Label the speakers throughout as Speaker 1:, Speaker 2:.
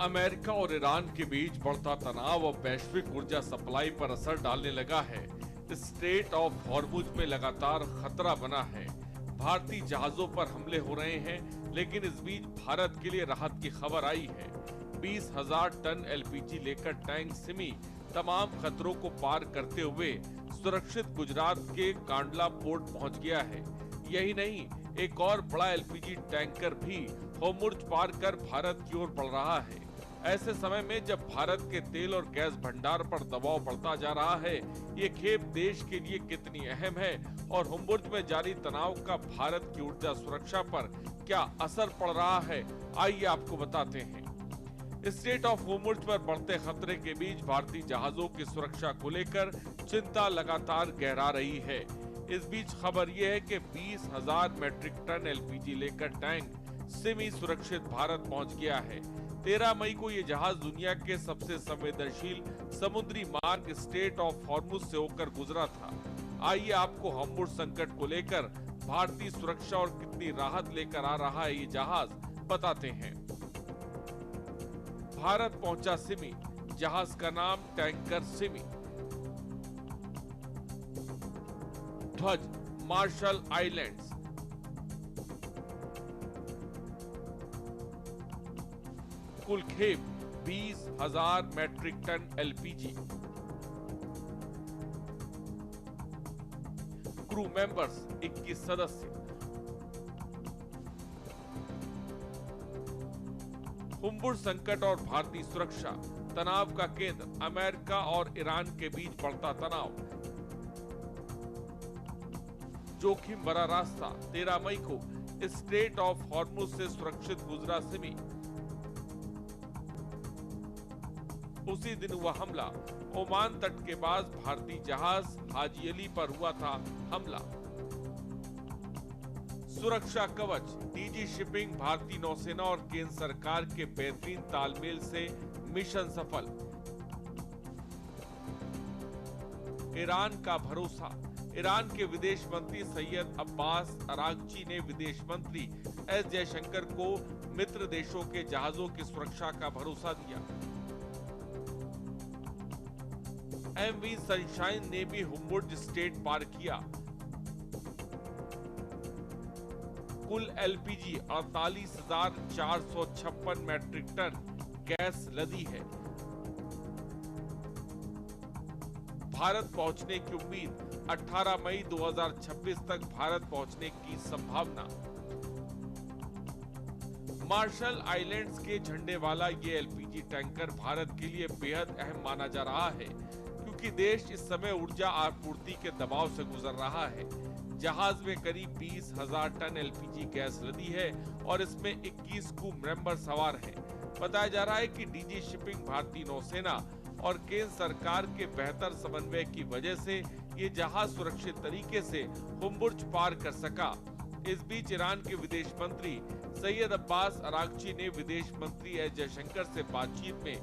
Speaker 1: America और Iran के बीच बढ़ता तनाव और वैश्विक ऊर्जा सप्लाई पर असर डालने लगा है। स्ट्रेट ऑफ हॉर्मुज में लगातार खतरा बना है। भारतीय जहाजों पर हमले हो रहे हैं, लेकिन इस बीच भारत के लिए राहत की खबर आई है। 20,000 टन एलपीजी लेकर टैंक सिमी तमाम खतरों को पार करते हुए सुरक्षित गुजरात के कांडला पोर्ट पहुंच गया है। यही नहीं, एक और बड़ा एलपीजी टैंकर भी होर्मुज पार कर भारत की ओर बढ़ रहा है। ऐसे समय में जब भारत के तेल और गैस भंडार पर दबाव बढ़ता जा रहा है, ये खेप देश के लिए कितनी अहम है और होर्मुज में जारी तनाव का भारत की ऊर्जा सुरक्षा पर क्या असर पड़ रहा है, आइए आपको बताते हैं। स्ट्रेट ऑफ होर्मुज पर बढ़ते खतरे के बीच भारतीय जहाजों की सुरक्षा को लेकर चिंता लगातार गहरा रही है। इस बीच खबर यह है कि 20,000 मैट्रिक टन एलपीजी लेकर टैंक सिमी सुरक्षित भारत पहुंच गया है। 13 मई को यह जहाज दुनिया के सबसे संवेदनशील समुद्री मार्ग स्ट्रेट ऑफ हॉर्मुज से होकर गुजरा था। आइए आपको होर्मुज संकट को लेकर भारतीय सुरक्षा और कितनी राहत लेकर आ रहा है ये जहाज बताते हैं। भारत पहुंचा सिमी, जहाज का नाम टैंकर सिमी। ध्वज मार्शल आइलैंड्स। कुल खेप 20,000 metric ton LPG. Crew members 21 सदस्य। होर्मुज संकट और भारतीय सुरक्षा। तनाव का केंद्र अमेरिका और ईरान के बीच बढ़ता तनाव। जोखिम भरा रास्ता। 13 मई को स्ट्रेट ऑफ हॉर्मुज से सुरक्षित गुजरा सिमी। उसी दिन हुआ हमला। ओमान तट के पास भारतीय जहाज हाजी अली पर हुआ था हमला। सुरक्षा कवच। डीजी शिपिंग, भारतीय नौसेना और केंद्र सरकार के बेहतरीन तालमेल से मिशन सफल। ईरान का भरोसा। ईरान के विदेश मंत्री सैयद अब्बास अरागची ने विदेश मंत्री एस जयशंकर को मित्र देशों के जहाजों की सुरक्षा का भरोसा दिया। एमवी सनशाइन ने भी होर्मुज स्ट्रेट पार किया। कुल एलपीजी 48,456 मैट्रिक टन गैस लदी है। भारत पहुंचने की उम्मीद। 18 मई 2026 तक भारत पहुंचने की संभावना। मार्शल आइलैंड्स के झंडे वाला ये एलपीजी टैंकर भारत के लिए बेहद अहम माना जा रहा है, क्योंकि देश इस समय ऊर्जा आपूर्ति के दबाव से गुजर रहा है। जहाज में करीब 20,000 टन एलपीजी गैस लदी है और इसमें 21 क्रू मेंबर सवार हैं। बताया जा रहा है कि डीजी शिपिंग, भारतीय नौसेना और केंद्र सरकार के बेहतर समन्वय की वजह से ये जहाज सुरक्षित तरीके से होर्मुज पार कर सका। इस बीच ईरान के विदेश मंत्री सैयद अब्बास अरागची ने विदेश मंत्री एस जयशंकर से बातचीत में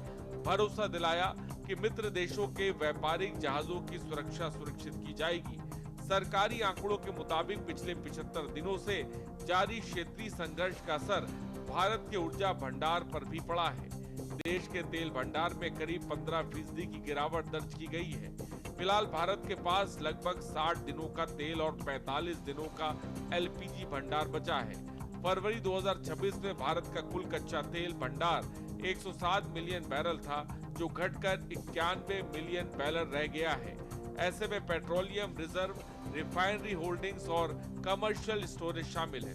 Speaker 1: भरोसा दिलाया कि मित्र देशों के व्यापारिक जहाजों की सुरक्षा सुनिश्चित की जाएगी। सरकारी आंकड़ों के मुताबिक पिछले 75 दिनों से जारी क्षेत्रीय संघर्ष का असर भारत के ऊर्जा भंडार पर भी पड़ा है। देश के तेल भंडार में करीब 15% की गिरावट दर्ज की गई है। फिलहाल भारत के पास लगभग 60 दिनों का तेल और 45 दिनों का एलपीजी भंडार बचा है। फरवरी 2026 में भारत का कुल कच्चा तेल भंडार 107 मिलियन बैरल था, जो घटकर 91 मिलियन बैरल रह गया है। ऐसे में पेट्रोलियम रिजर्व, रिफाइनरी होल्डिंग्स और कमर्शियल स्टोरेज शामिल है।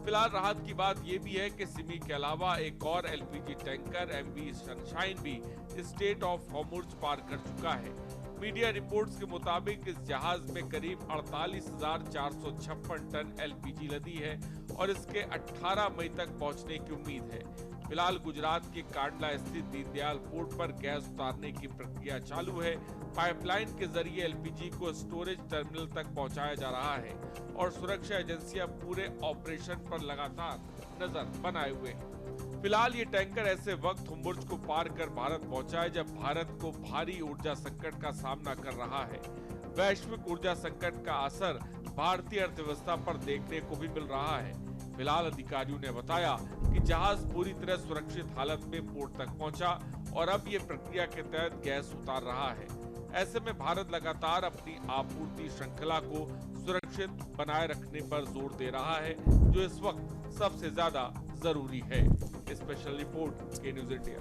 Speaker 1: फिलहाल राहत की बात यह भी है कि सिमी के अलावा एक और एलपीजी टैंकर एमवी सनशाइन भी स्ट्रेट ऑफ हॉर्मुज पार कर चुका है। मीडिया रिपोर्ट्स के मुताबिक इस जहाज में करीब 48,456 टन एलपीजी लदी है और इसके 18 मई तक पहुंचने की उम्मीद है। फिलहाल गुजरात के कांडला स्थित दीनदयाल पोर्ट पर गैस उतारने की प्रक्रिया चालू है। पाइपलाइन के जरिए एलपीजी को स्टोरेज टर्मिनल तक पहुंचाया जा रहा है और सुरक्षा एजेंसियां पूरे ऑपरेशन पर लगातार नजर बनाए हुए हैं। फिलहाल ये टैंकर ऐसे वक्त होर्मुज को पार कर भारत पहुंचा है जब भारत को भारी ऊर्जा संकट का सामना कर रहा है। वैश्विक ऊर्जा संकट का असर भारतीय अर्थव्यवस्था पर देखने को भी मिल रहा है। फिलहाल अधिकारियों ने बताया कि जहाज पूरी तरह सुरक्षित हालत में पोर्ट तक पहुंचा और अब ये प्रक्रिया के तहत गैस उतार रहा है। ऐसे में भारत लगातार अपनी आपूर्ति श्रृंखला को सुरक्षित बनाए रखने पर जोर दे रहा है, जो इस वक्त सबसे ज्यादा जरूरी है। स्पेशल रिपोर्ट के न्यूज़ इंडिया।